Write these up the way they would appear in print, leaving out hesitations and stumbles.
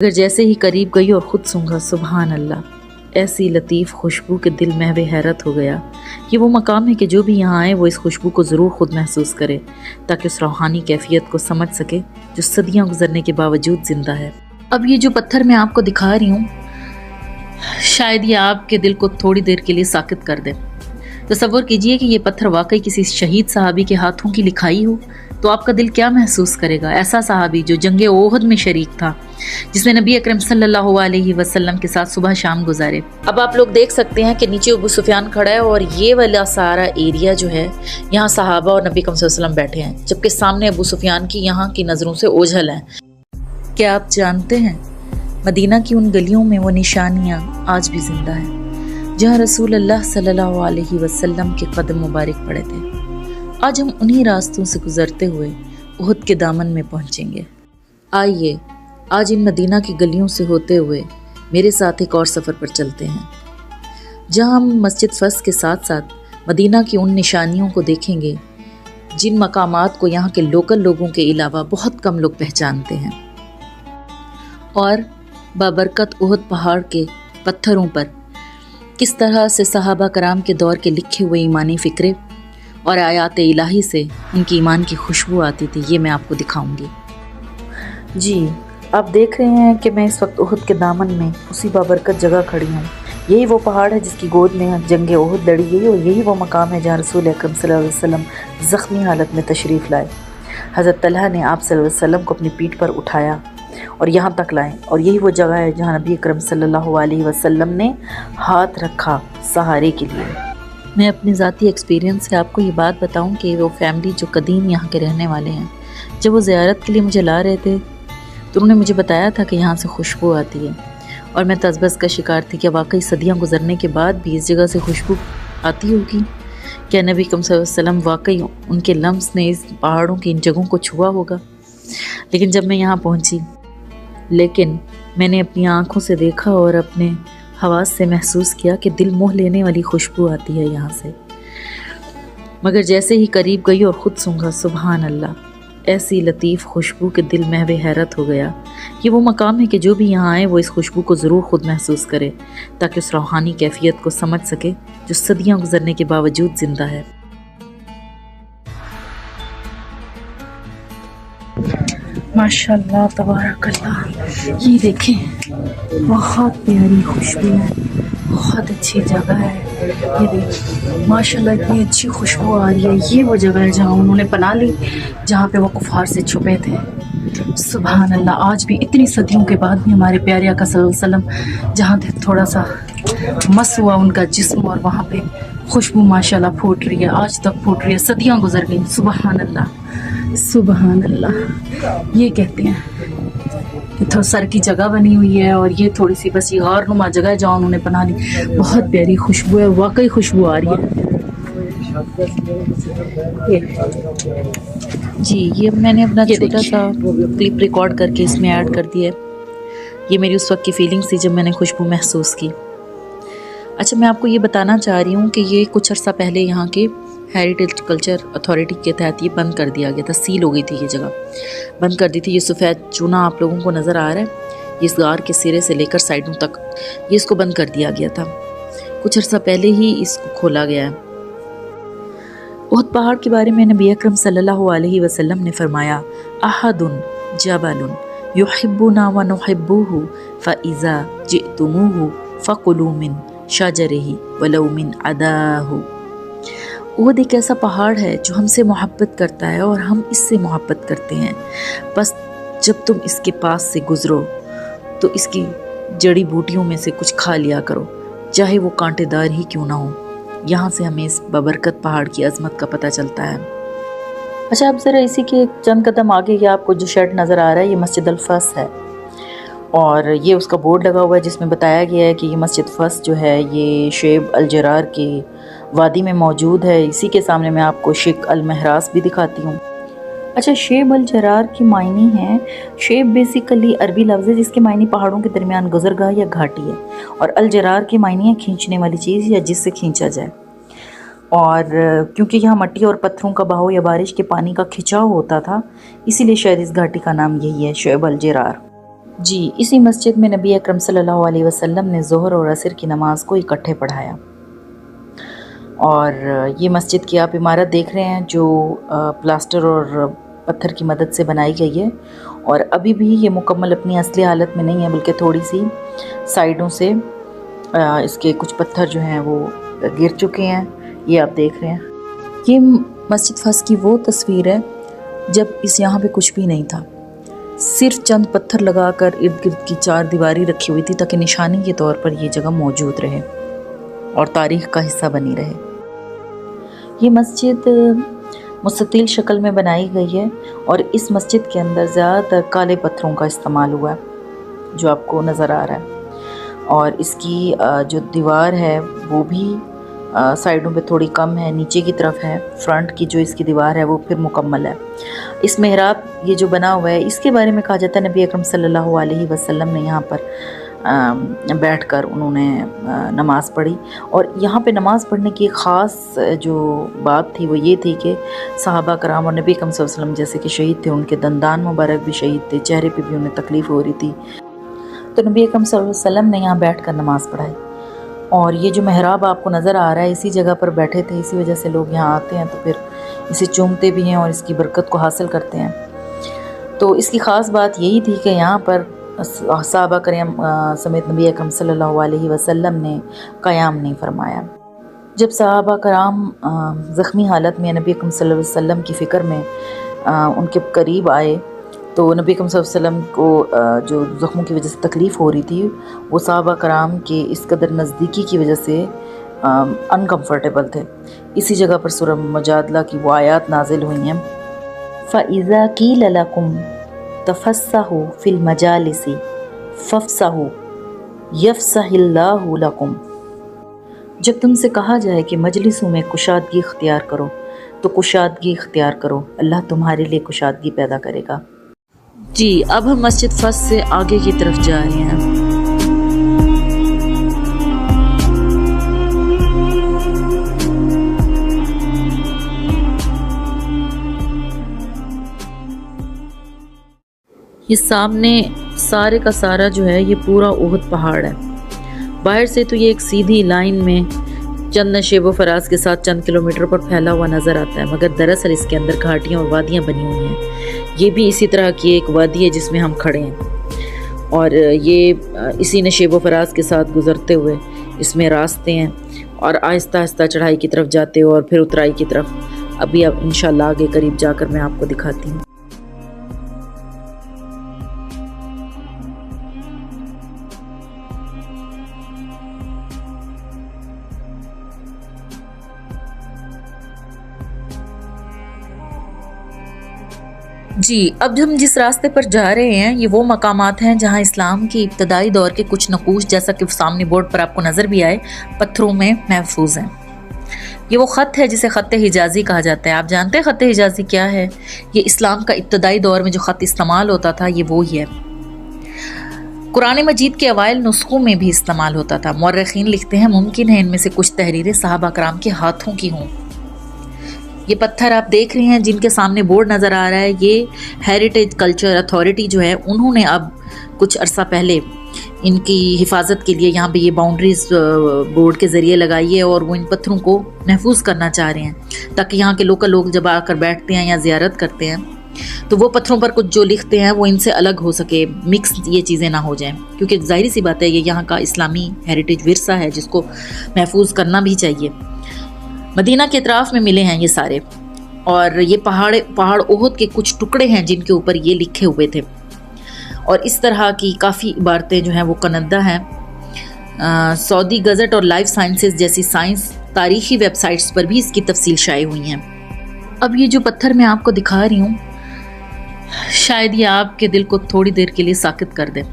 मगर जैसे ही करीब गई और ख़ुद सूंघा, सुबहान अल्लाह, ऐसी लतीफ़ खुशबू के दिल महवे हैरत हो गया। ये वो मकाम है कि जो भी यहाँ आए वो इस खुशबू को ज़रूर ख़ुद महसूस करे, ताकि उस रूहानी कैफियत को समझ सके जो सदियाँ गुजरने के बावजूद ज़िंदा है। अब ये जो पत्थर मैं आपको दिखा रही हूँ, शायद ये आपके दिल को थोड़ी देर के लिए साकित कर दे। तसव्वुर कीजिए कि ये पत्थर वाकई किसी शहीद सहाबी के हाथों की लिखाई हो, तो आपका दिल क्या महसूस करेगा। ऐसा सहाबी जो जंगे ओहद में शरीक था, जिसने नबी अकरम सल्लल्लाहु अलैहि वसल्लम के साथ सुबह शाम गुजारे। अब आप लोग देख सकते हैं कि नीचे अबू सुफियान खड़ा है और ये वाला सारा एरिया जो है, यहाँ सहाबा और नबी अकरम सल्लल्लाहु अलैहि वसल्लम बैठे हैं, जबकि सामने अबू सुफियान की यहाँ की नज़रों से ओझल है। क्या आप जानते हैं, मदीना की उन गलियों में वो निशानियाँ आज भी जिंदा है जहाँ रसूल अल्लाह सल्लल्लाहु अलैहि वसल्लम के कदम मुबारक पड़े थे। आज हम उन्हीं रास्तों से गुजरते हुए उहद के दामन में पहुंचेंगे। आइए आज इन मदीना की गलियों से होते हुए मेरे साथ एक और सफ़र पर चलते हैं, जहां हम मस्जिद फस के साथ साथ मदीना की उन निशानियों को देखेंगे जिन मकामात को यहाँ के लोकल लोगों के अलावा बहुत कम लोग पहचानते हैं, और बाबरकत उहद पहाड़ के पत्थरों पर किस तरह से सहाबा कराम के दौर के लिखे हुए ईमानी फ़िक्रे और आयात इलाही से उनकी ईमान की खुशबू आती थी, ये मैं आपको दिखाऊंगी। जी, आप देख रहे हैं कि मैं इस वक्त उहद के दामन में उसी बाबरकत जगह खड़ी हूँ। यही वो पहाड़ है जिसकी गोद में जंग उहद लड़ी गई, और यही वो मकाम है जहाँ रसूल अकरम सल्लल्लाहु अलैहि वसल्लम ज़ख्मी हालत में तशरीफ़ लाए। हज़रत तलहा ने आप सल्लल्लाहु अलैहि वसल्लम को अपनी पीठ पर उठाया और यहाँ तक लाए, और यही वो जगह है जहाँ नबी अकरम सल्लल्लाहु अलैहि वसल्लम ने हाथ रखा सहारे के लिए। मैं अपने ज़ाती एक्सपीरियंस से आपको ये बात बताऊं कि वो फैमिली जो कदीम यहाँ के रहने वाले हैं, जब वो ज़ियारत के लिए मुझे ला रहे थे तो उन्होंने मुझे बताया था कि यहाँ से खुशबू आती है, और मैं तज़ब्बस का शिकार थी कि वाकई सदियाँ गुजरने के बाद भी इस जगह से खुशबू आती होगी। क्या नबी अकरम सल्लल्लाहु अलैहि वसल्लम वाकई उनके लम्स ने इस पहाड़ों की इन जगहों को छुआ होगा। लेकिन जब मैं यहाँ पहुँची, लेकिन मैंने अपनी आँखों से देखा और अपने हवास से महसूस किया कि दिल मोह लेने वाली खुशबू आती है यहाँ से। मगर जैसे ही करीब गई और ख़ुद सूंघा, सुबहान अल्लाह, ऐसी लतीफ़ खुशबू के दिल महवे हैरत हो गया। ये वो मकाम है कि जो भी यहाँ आए वो इस खुशबू को ज़रूर ख़ुद महसूस करे, ताकि उस रूहानी कैफियत को समझ सके जो सदियाँ गुजरने के बावजूद ज़िंदा है। माशाअल्लाह तबारकल्लाह, ये देखें, बहुत प्यारी खुशबू है, बहुत अच्छी जगह है। ये देखें माशाअल्लाह, इतनी अच्छी खुशबू आ रही है। ये वो जगह है जहाँ उन्होंने पनाह ली, जहाँ पे वो कुफार से छुपे थे। सुभान अल्लाह, आज भी इतनी सदियों के बाद भी हमारे प्यारे आका सल्लल्लाहु अलैहि वसल्लम जहाँ थोड़ा सा मस हुआ उनका जिस्म, और वहाँ पे खुशबू माशाअल्लाह फूट रही है, आज तक फूट रही है, सदियाँ गुजर गई। सुभान अल्लाह, सुभान अल्लाह। ये कहते हैं कि थोड़ा सर की जगह बनी हुई है, और ये थोड़ी सी बस ये गौरनुमा जगह है जहाँ उन्होंने बना ली। बहुत प्यारी खुशबू है, वाकई खुशबू आ रही है। जी, ये मैंने अपना छोटा सा क्लिप रिकॉर्ड करके इसमें ऐड कर दिया है। ये मेरी उस वक्त की फीलिंग्स थी जब मैंने खुशबू महसूस की। अच्छा, मैं आपको ये बताना चाह रही हूँ कि ये कुछ अर्सा पहले यहाँ के हेरिटेज कल्चर अथॉरिटी के तहत ये बंद कर दिया गया था, सील हो गई थी, ये जगह बंद कर दी थी। ये सफ़ेद चूना आप लोगों को नज़र आ रहा है, ये इस गार के सिरे से लेकर साइडों तक ये इसको बंद कर दिया गया था। कुछ अर्सा पहले ही इसको खोला गया है। उहद पहाड़ के बारे में नबी अकरम सल्लल्लाहु अलैहि वसल्लम ने फरमाया, अहदुन जबलुन युहिब्बुना व नुहिब्बुहु फ़इज़ा जिअतुमूहु फ़कुलू मिन शजरिही वलौ मिन अदाहु। उहद एक ऐसा पहाड़ है जो हमसे मोहब्बत करता है और हम इससे मोहब्बत करते हैं। बस जब तुम इसके पास से गुजरो तो इसकी जड़ी बूटियों में से कुछ खा लिया करो, चाहे वो कांटेदार ही क्यों ना हो। यहाँ से हमें इस बाबरकत पहाड़ की अजमत का पता चलता है। अच्छा, अब ज़रा इसी के चंद कदम आगे ये आपको जो शेड नज़र आ रहा है, ये मस्जिद अल फस है, और ये उसका बोर्ड लगा हुआ है जिसमें बताया गया है कि ये मस्जिद फस जो है ये शेब अल जरार के वादी में मौजूद है। इसी के सामने मैं आपको शेख अल महरास भी दिखाती हूँ। अच्छा, शेब अल जरार की मायनी है, शेब बेसिकली अरबी लफ्ज़ है जिसके मायनी पहाड़ों के दरमियान गुजरगाह या घाटी है, और अल जरार की मायनी है खींचने वाली चीज़ या जिससे खींचा जाए। और क्योंकि यहाँ मट्टी और पत्थरों का बहाव या बारिश के पानी का खिंचाव होता था, इसीलिए शायद इस घाटी का नाम यही है, शेब अल जरार। जी, इसी मस्जिद में नबी अकरम सल्लल्लाहु अलैहि वसल्लम ने ज़ोहर और असर की नमाज़ को इकट्ठे पढ़ाया। और ये मस्जिद की आप इमारत देख रहे हैं जो प्लास्टर और पत्थर की मदद से बनाई गई है, और अभी भी ये मुकम्मल अपनी असली हालत में नहीं है, बल्कि थोड़ी सी साइडों से इसके कुछ पत्थर जो हैं वो गिर चुके हैं। ये आप देख रहे हैं। ये मस्जिद फस की वो तस्वीर है जब यहाँ पे कुछ भी नहीं था, सिर्फ चंद पत्थर लगाकर इर्द गिर्द की चार दीवारी रखी हुई थी ताकि निशानी के तौर पर ये जगह मौजूद रहे और तारीख़ का हिस्सा बनी रहे। ये मस्जिद मुस्ततिल शक्ल में बनाई गई है और इस मस्जिद के अंदर ज़्यादातर काले पत्थरों का इस्तेमाल हुआ है जो आपको नज़र आ रहा है, और इसकी जो दीवार है वो भी साइडों पे थोड़ी कम है, नीचे की तरफ है। फ्रंट की जो इसकी दीवार है वो फिर मुकम्मल है। इस मेहराब ये जो बना हुआ है इसके बारे में कहा जाता है नबी अकरम सल्लल्लाहु अलैहि वसल्लम ने यहाँ पर बैठकर उन्होंने नमाज़ पढ़ी, और यहाँ पे नमाज़ पढ़ने की एक ख़ास जो बात थी वो ये थी कि सहाबा कराम और नबी अकरम सल्लल्लाहु अलैहि वसल्लम जैसे कि शहीद थे, उनके दंदान मुबारक भी शहीद थे, चेहरे पे भी उन्हें तकलीफ़ हो रही थी, तो नबी अकरम सल्लल्लाहु अलैहि वसल्लम ने यहाँ बैठ कर नमाज़ पढ़ाई। और ये जो मेहराब आपको नज़र आ रहा है इसी जगह पर बैठे थे, इसी वजह से लोग यहाँ आते हैं तो फिर इसे चूमते भी हैं और इसकी बरकत को हासिल करते हैं। तो इसकी ख़ास बात यही थी कि यहाँ पर सहाबा करम समेत नबी अकरम सल्लल्लाहु अलैहि वसल्लम ने क़याम नहीं फरमाया। जब सहाबा कराम ज़ख्मी हालत में नबी अकरम सल्लल्लाहु अलैहि वसल्लम की फ़िक्र में उनके करीब आए तो नबी अकरम सल्लल्लाहु अलैहि वसल्लम को जो ज़ख्मों की वजह से तकलीफ़ हो रही थी वो सहाबा कराम के इस कदर नज़दीकी की वजह से अनकम्फर्टेबल थे। इसी जगह पर सूरह मुजादला की वो आयात नाजिल हुई हैं, फ़इज़ा क़ील लकुम तफ़स्सहू फ़िल मजालिसी फ़फ़्सहू यफ़्सहिल्लाहु लकुम। जब तुमसे कहा जाए कि मजलिसों में कुशादगी इख्तियार करो तो कुशादगी इख्तियार करो, अल्लाह तुम्हारे लिए कुशादगी पैदा करेगा। जी, अब हम मस्जिद फस से आगे की तरफ जा रहे हैं। ये सामने सारे का सारा जो है ये पूरा उहद पहाड़ है। बाहर से तो ये एक सीधी लाइन में चंद नशेब व फराज के साथ चंद किलोमीटर पर फैला हुआ नज़र आता है, मगर दरअसल इसके अंदर घाटियाँ और वादियाँ बनी हुई हैं। ये भी इसी तरह की एक वादी है जिसमें हम खड़े हैं, और ये इसी नशेब व फराज के साथ गुज़रते हुए इसमें रास्ते हैं, और आहिस्ता आहिस्ता चढ़ाई की तरफ जाते हो और फिर उतराई की तरफ। अभी अब इंशाल्लाह आगे करीब जाकर मैं आपको दिखाती हूँ। जी, अब हम जिस रास्ते पर जा रहे हैं ये वो मकामात हैं जहां इस्लाम की इब्तदाई दौर के कुछ नकूश, जैसा कि सामने बोर्ड पर आपको नज़र भी आए, पत्थरों में महफूज हैं। ये वो ख़त है जिसे ख़त हिजाज़ी कहा जाता है। आप जानते हैं ख़त हिजाज़ी क्या है? ये इस्लाम का इब्तदाई दौर में जो ख़त इस्तेमाल होता था ये वो ही है। कुरान मजीद के अवाइल नुस्खों में भी इस्तेमाल होता था। मुअर्रिखीन लिखते हैं मुमकिन है इनमें से कुछ तहरीरें सहाबा कराम के हाथों की हों। ये पत्थर आप देख रहे हैं जिनके सामने बोर्ड नज़र आ रहा है, ये हेरिटेज कल्चर अथॉरिटी जो है उन्होंने अब कुछ अरसा पहले इनकी हिफाजत के लिए यहाँ पे ये बाउंड्रीज बोर्ड के ज़रिए लगाई है, और वो इन पत्थरों को महफूज करना चाह रहे हैं ताकि यहाँ के लोकल लोग जब आकर बैठते हैं या ज़ियारत करते हैं तो वो पत्थरों पर कुछ जो लिखते हैं वो इनसे अलग हो सके, मिक्स ये चीज़ें ना हो जाएं, क्योंकि जाहिर सी बात है ये यहाँ का इस्लामी हेरिटेज विरसा है जिसको महफूज करना भी चाहिए। मदीना के अतराफ़ में मिले हैं ये सारे, और ये पहाड़ ओहद के कुछ टुकड़े हैं जिनके ऊपर ये लिखे हुए थे, और इस तरह की काफ़ी इबारतें जो हैं वो कन्नदा हैं। सऊदी गज़ट और लाइफ साइंसेस जैसी साइंस तारीख़ी वेबसाइट्स पर भी इसकी तफसील शाये हुई हैं। अब ये जो पत्थर मैं आपको दिखा रही हूँ शायद ये आपके दिल को थोड़ी देर के लिए साकित कर दे।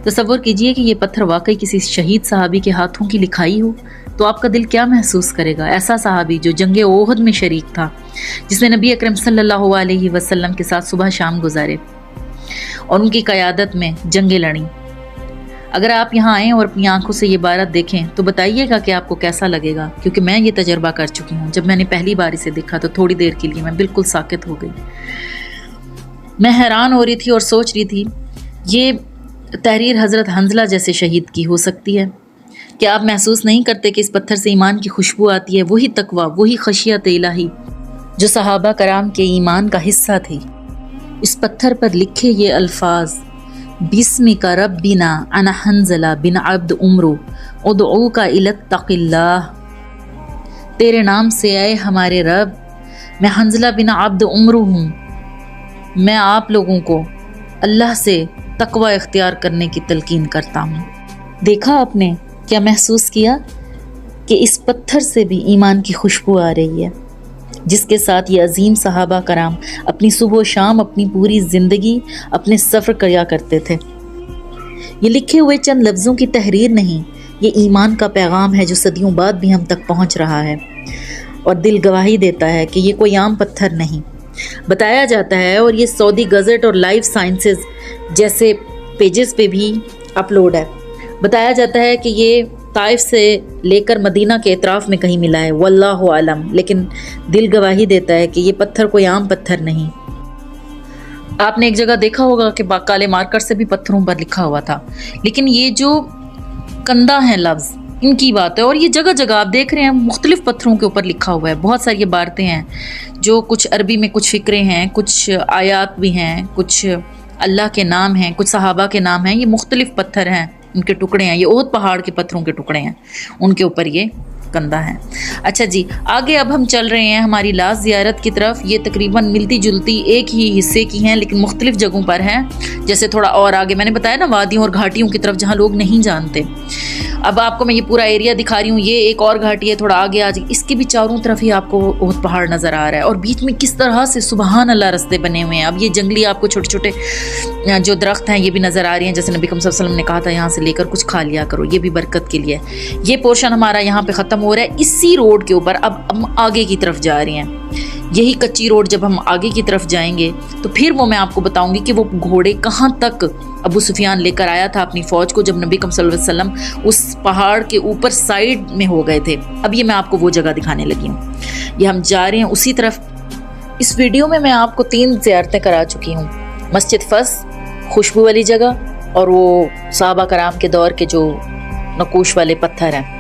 तसव्वुर कीजिए कि ये पत्थर वाकई किसी शहीद सहाबी के हाथों की लिखाई हो तो आपका दिल क्या महसूस करेगा। ऐसा सहाबी जो जंगे ओहद में शरीक था, जिसने नबी अकरम सल्लल्लाहु अलैहि वसल्लम के साथ सुबह शाम गुजारे और उनकी क़यादत में जंगें लड़ी। अगर आप यहाँ आएँ और अपनी आंखों से ये इबारत देखें तो बताइएगा कि आपको कैसा लगेगा, क्योंकि मैं ये तजर्बा कर चुकी हूँ। जब मैंने पहली बार इसे देखा तो थोड़ी देर के लिए मैं बिल्कुल साकित हो गई। मैं हैरान हो रही थी और सोच रही थी ये तहरीर हज़रत हंजला जैसे शहीद की हो सकती है। क्या आप महसूस नहीं करते कि इस पत्थर से ईमान की खुशबू आती है? वही तकवा, वही खशियत इलाही जो सहाबा कराम के ईमान का हिस्सा थी। इस पत्थर पर लिखे ये अल्फाज, बिस्मिका रब्बिना अना हंजला बिन अब्द उम्रो उदऊका इलत्तक़िल्लाह, तेरे नाम से आए हमारे रब, मैं हंजला बिन अब्द उम्र हूँ, मैं आप लोगों को अल्लाह से तकवा इख्तियार करने की तलकीन करता हूँ। देखा आपने, क्या महसूस किया कि इस पत्थर से भी ईमान की खुशबू आ रही है, जिसके साथ ये अजीम सहाबा कराम अपनी सुबह शाम अपनी पूरी ज़िंदगी अपने सफ़र किया करते थे। ये लिखे हुए चंद लफ्ज़ों की तहरीर नहीं, ये ईमान का पैगाम है जो सदियों बाद भी हम तक पहुँच रहा है और दिल गवाही देता है कि ये कोई आम पत्थर नहीं। बताया जाता है, और ये सऊदी गज़ट और लाइफ साइंसेस जैसे पेजेस पे भी अपलोड है, बताया जाता है कि ये ताइफ से लेकर मदीना के एतराफ़ में कहीं मिला है, वल्लाहु आलम। लेकिन दिल गवाही देता है कि ये पत्थर कोई आम पत्थर नहीं। आपने एक जगह देखा होगा कि काले मार्कर से भी पत्थरों पर लिखा हुआ था, लेकिन ये जो कंदा हैं लफ्ज़, इनकी बात है। और ये जगह जगह आप देख रहे हैं मुख्तलिफ पत्थरों के ऊपर लिखा हुआ है। बहुत सारी इबारतें हैं जो कुछ अरबी में, कुछ फ़िक्रे हैं, कुछ आयात भी हैं, कुछ अल्लाह के नाम हैं, कुछ सहाबा के नाम हैं। ये मुख्तलिफ पत्थर हैं, उनके टुकड़े हैं, ये ओहद पहाड़ के पत्थरों के टुकड़े हैं, उनके ऊपर ये कंधा है। अच्छा जी, आगे अब हम चल रहे हैं हमारी लास्ट ज़ियारत की तरफ। ये तकरीबन मिलती जुलती एक ही हिस्से की हैं, लेकिन मुख्तलिफ जगहों पर हैं। जैसे थोड़ा और आगे मैंने बताया ना, वादियों और घाटियों की तरफ जहाँ लोग नहीं जानते। अब आपको मैं ये पूरा एरिया दिखा रही हूँ। ये एक और घाटी है, थोड़ा आगे आज इसके भी चारों तरफ ही आपको ओहद पहाड़ नज़र आ रहा है, और बीच में किस तरह से सुबहान अल्लाह रास्ते बने हुए हैं। अब ये जंगली आपको छोटे छोटे जो दरख्त हैं ये भी नज़र आ रही हैं, जैसे नबी सल्लल्लाहु अलैहि वसल्लम ने कहा था यहाँ से लेकर कुछ खा लिया करो, ये भी बरकत के लिए। ये पोर्शन हमारा यहाँ पे ख़त्म हो रहा है इसी रोड के ऊपर। अब हम आगे की तरफ जा रहे हैं, यही कच्ची रोड। जब हम आगे की तरफ जाएंगे तो फिर वो मैं आपको बताऊंगी कि वो घोड़े कहाँ तक अबू सुफियान लेकर आया था अपनी फ़ौज को, जब नबी सल्लल्लाहु अलैहि वसल्लम उस पहाड़ के ऊपर साइड में हो गए थे। अब ये मैं आपको वो जगह दिखाने लगी हूँ। ये हम जा रहे हैं उसी तरफ। इस वीडियो में मैं आपको 3 ज़ियारतें करा चुकी हूँ, मस्जिद फस, खुशबू वाली जगह, और वो सहाबा कराम के दौर के जो नकूश वाले पत्थर हैं।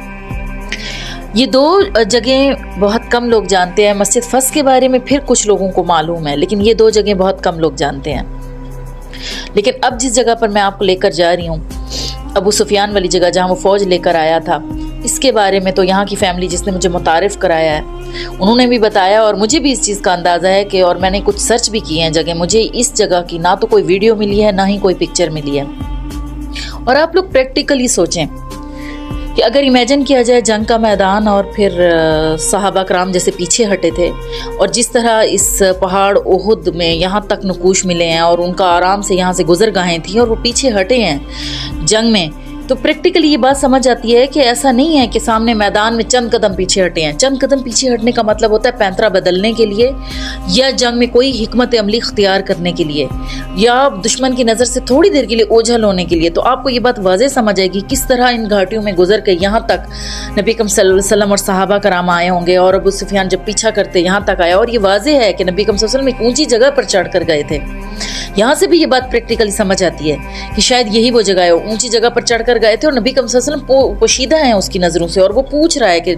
ये 2 जगह बहुत कम लोग जानते हैं। मस्जिद फस के बारे में फिर कुछ लोगों को मालूम है, लेकिन ये 2 जगह बहुत कम लोग जानते हैं। लेकिन अब जिस जगह पर मैं आपको लेकर जा रही हूँ, अबू सुफियान वाली जगह जहाँ वो फ़ौज लेकर आया था, इसके बारे में तो यहाँ की फैमिली जिसने मुझे मुतारिफ़ कराया है, उन्होंने भी बताया, और मुझे भी इस चीज़ का अंदाज़ा है कि, और मैंने कुछ सर्च भी किए हैं जगह, मुझे इस जगह की ना तो कोई वीडियो मिली है, ना ही कोई पिक्चर मिली है। और आप लोग प्रैक्टिकली सोचें कि अगर इमेजिन किया जाए जंग का मैदान, और फिर सहाबा कराम जैसे पीछे हटे थे, और जिस तरह इस पहाड़ ओहद में यहाँ तक नकूश मिले हैं, और उनका आराम से यहाँ से गुजरगाहें थी, और वो पीछे हटे हैं जंग में, तो प्रैक्टिकली ये बात समझ आती है कि ऐसा नहीं है कि सामने मैदान में चंद कदम पीछे हटे हैं। चंद कदम पीछे हटने का मतलब होता है पैंतरा बदलने के लिए, या जंग में कोई हिकमत अमली इख्तियार करने के लिए, या दुश्मन की नज़र से थोड़ी देर के लिए ओझल होने के लिए। तो आपको ये बात वाज़ेह समझ आएगी किस तरह इन घाटियों में गुजर के यहाँ तक नबी सल्लल्लाहु अलैहि वसल्लम और सहाबा कराम आए होंगे, और अबू सुफियान जब पीछा करते यहाँ तक आया। और ये वाज़ेह है कि नबी सल्लल्लाहु अलैहि वसल्लम एक ऊंची जगह पर चढ़ कर गए थे। यहाँ से भी ये बात प्रैक्टिकली समझ आती है कि शायद यही वो जगह है, ऊंची जगह पर चढ़ कर गए थे, और नबी सल्लल्लाहु अलैहि वसल्लम पोशीदा हैं उसकी नज़रों से, और वो पूछ रहा है कि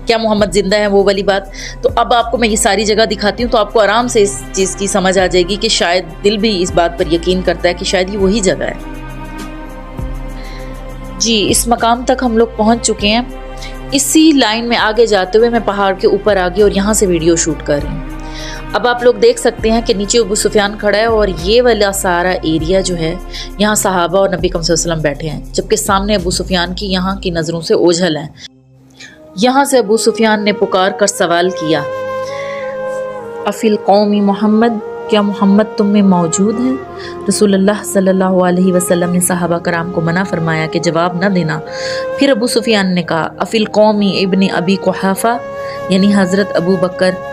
क्या मोहम्मद जिंदा है, वो वाली बात। तो अब आपको मैं ये सारी जगह दिखाती हूँ, तो आपको आराम से इस चीज़ की समझ आ जाएगी कि शायद दिल भी इस बात पर यकीन करता है कि शायद ये वही जगह है। जी, इस मकाम तक हम लोग पहुँच चुके हैं। इसी लाइन में आगे जाते हुए मैं पहाड़ के ऊपर आ गई और यहाँ से वीडियो शूट कर रही हूँ। अब आप लोग देख सकते हैं कि नीचे अबू सुफियान खड़ा है, और ये वाला सारा एरिया जो है, यहाँ सहाबा और नबी सल्लल्लाहु अलैहि वसल्लम बैठे हैं, जबकि सामने अबू सुफियान की यहाँ की नज़रों से ओझल हैं। यहाँ से अबू सुफियान ने पुकार कर सवाल किया, अफिल कौमी मोहम्मद, क्या मोहम्मद तुम में मौजूद है? रसूलुल्लाह सल्लल्लाहु अलैहि वसल्लम ने सहाबा कराम को मना फरमाया कि जवाब न देना। फिर अबू सुफियान ने कहा, अफिल कौमी इब्न अबी कुहाफा, यानी हज़रत अबू बकर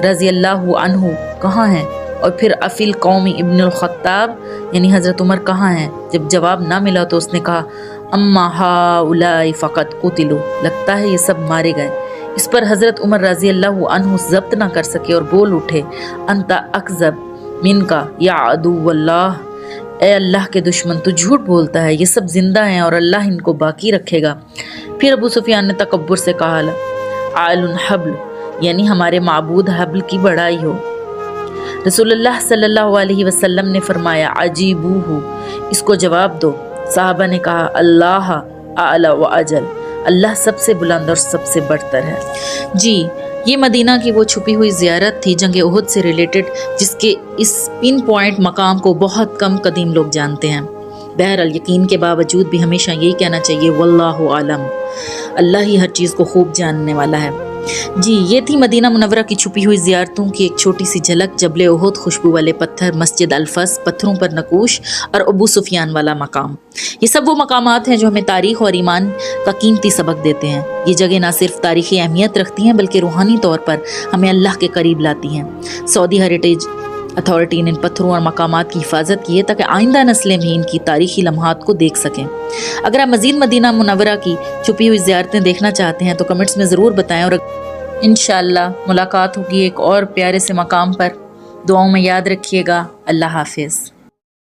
रज़ी अल्लाहु अन्हु कहाँ हैं? और फिर अफिल कौमी इब्नुल खत्ताब, यानी हज़रत उमर कहाँ हैं? जब जवाब ना मिला तो उसने कहा, अम्मा हाउलाई फ़क़त कुतिलु, लगता है ये सब मारे गए। इस पर हज़रत उमर रज़ी अल्लाहु अन्हु ज़ब्त ना कर सके और बोल उठे, अंता अकज़ब मिनका या अदुव्वल्लाह, ए अल्लाह के दुश्मन, तू झूठ बोलता है, ये सब जिंदा हैं और अल्लाह इनको बाकी रखेगा। फिर अबू सुफियान ने तकब्बुर से कहा, आलुन हब्ल, यानी हमारे माबूद हब्ल की बड़ाई हो। रसूलुल्लाह सल्लल्लाहु अलैहि वसल्लम ने फरमाया, अजीबूहु, इसको जवाब दो। साहबा ने कहा, अल्लाह आला व अजल, अल्लाह सबसे बुलंद और सबसे बढ़तर है। जी, ये मदीना की वो छुपी हुई ज़ियारत थी जंग ओहद से रिलेटेड, जिसके इस पिन पॉइंट मकाम को बहुत कम कदीम लोग जानते हैं। बहरहाल यकीन के बावजूद भी हमेशा यही कहना चाहिए, वल्लाहु आलम, अल्लाह ही हर चीज़ को खूब जानने वाला है। जी, ये थी मदीना मुनव्वरा की छुपी हुई ज़ियारतों की एक छोटी सी झलक। जबल ओहद, खुशबू वाले पत्थर, मस्जिद अल-फस, पत्थरों पर नकूश और अबू सुफियान वाला मकाम, ये सब वो मकामात हैं जो हमें तारीख़ और ईमान का कीमती सबक देते हैं। ये जगह ना सिर्फ तारीख़ी अहमियत रखती हैं बल्कि रूहानी तौर पर हमें अल्लाह के करीब लाती हैं। सऊदी हेरिटेज अथॉरिटी ने इन पत्थरों और मकामात की हिफाजत की है ताकि आइंदा नस्लें भी इनकी तारीख़ी लम्हात को देख सकें। अगर आप मज़ीद मदीना मुनव्वरा की छुपी हुई ज़ियारतें देखना चाहते हैं तो कमेंट्स में ज़रूर बताएं और इंशाअल्लाह मुलाकात होगी एक और प्यारे से मकाम पर। दुआओं में याद रखिएगा। अल्लाह हाफिज़।